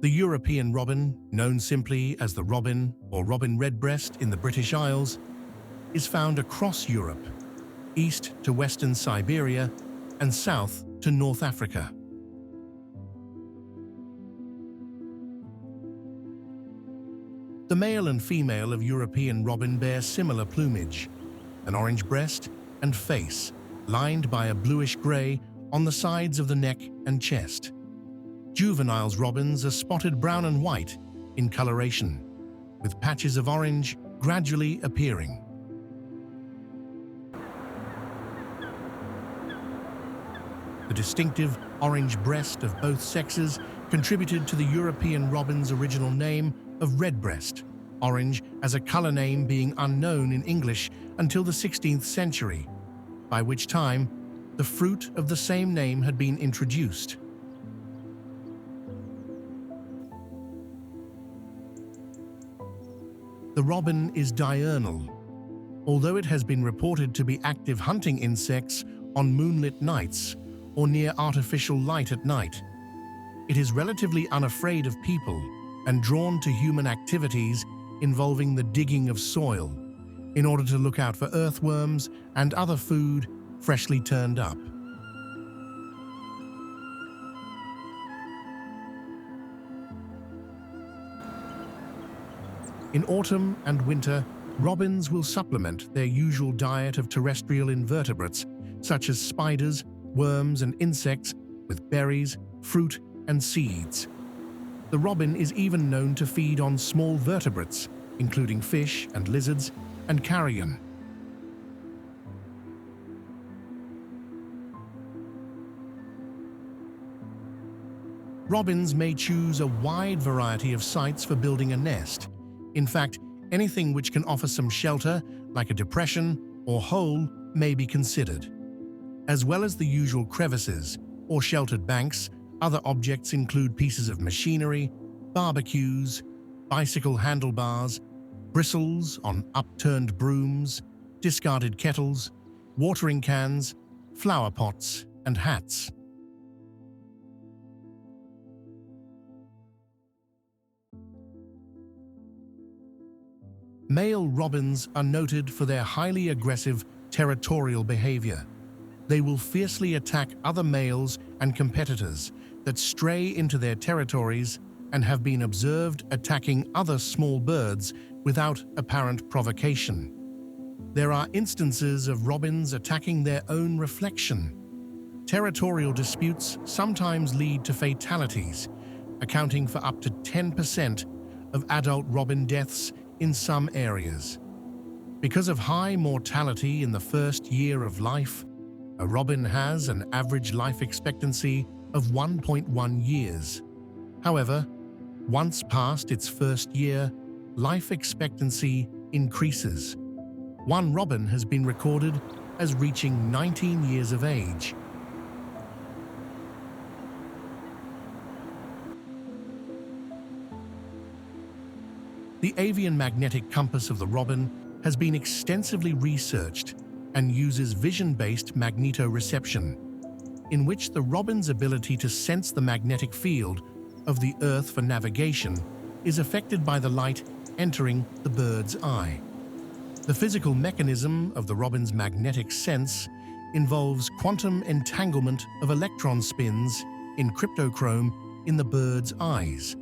The European robin, known simply as the robin or robin redbreast in the British Isles, is found across Europe, east to western Siberia and south to North Africa. The male and female of European robin bear similar plumage, an orange breast and face lined by a bluish-grey on the sides of the neck and chest. Juvenile robins are spotted brown and white in coloration, with patches of orange gradually appearing. The distinctive orange breast of both sexes contributed to the European robin's original name of redbreast, orange as a color name being unknown in English until the 16th century, by which time the fruit of the same name had been introduced. The robin is diurnal, although it has been reported to be active hunting insects on moonlit nights or near artificial light at night. It is relatively unafraid of people and drawn to human activities involving the digging of soil in order to look out for earthworms and other food freshly turned up. In autumn and winter, robins will supplement their usual diet of terrestrial invertebrates, such as spiders, worms, and insects, with berries, fruit, and seeds. The robin is even known to feed on small vertebrates, including fish and lizards, and carrion. Robins may choose a wide variety of sites for building a nest. In fact, anything which can offer some shelter, like a depression or hole, may be considered. As well as the usual crevices or sheltered banks, other objects include pieces of machinery, barbecues, bicycle handlebars, bristles on upturned brooms, discarded kettles, watering cans, flower pots, and hats. Male robins are noted for their highly aggressive territorial behavior. They will fiercely attack other males and competitors that stray into their territories and have been observed attacking other small birds without apparent provocation. There are instances of robins attacking their own reflection. Territorial disputes sometimes lead to fatalities, accounting for up to 10% of adult robin deaths in some areas. Because of high mortality in the first year of life, a robin has an average life expectancy of 1.1 years. However, once past its first year, life expectancy increases. One robin has been recorded as reaching 19 years of age. The avian magnetic compass of the robin has been extensively researched and uses vision-based magnetoreception, in which the robin's ability to sense the magnetic field of the Earth for navigation is affected by the light entering the bird's eye. The physical mechanism of the robin's magnetic sense involves quantum entanglement of electron spins in cryptochrome in the bird's eyes,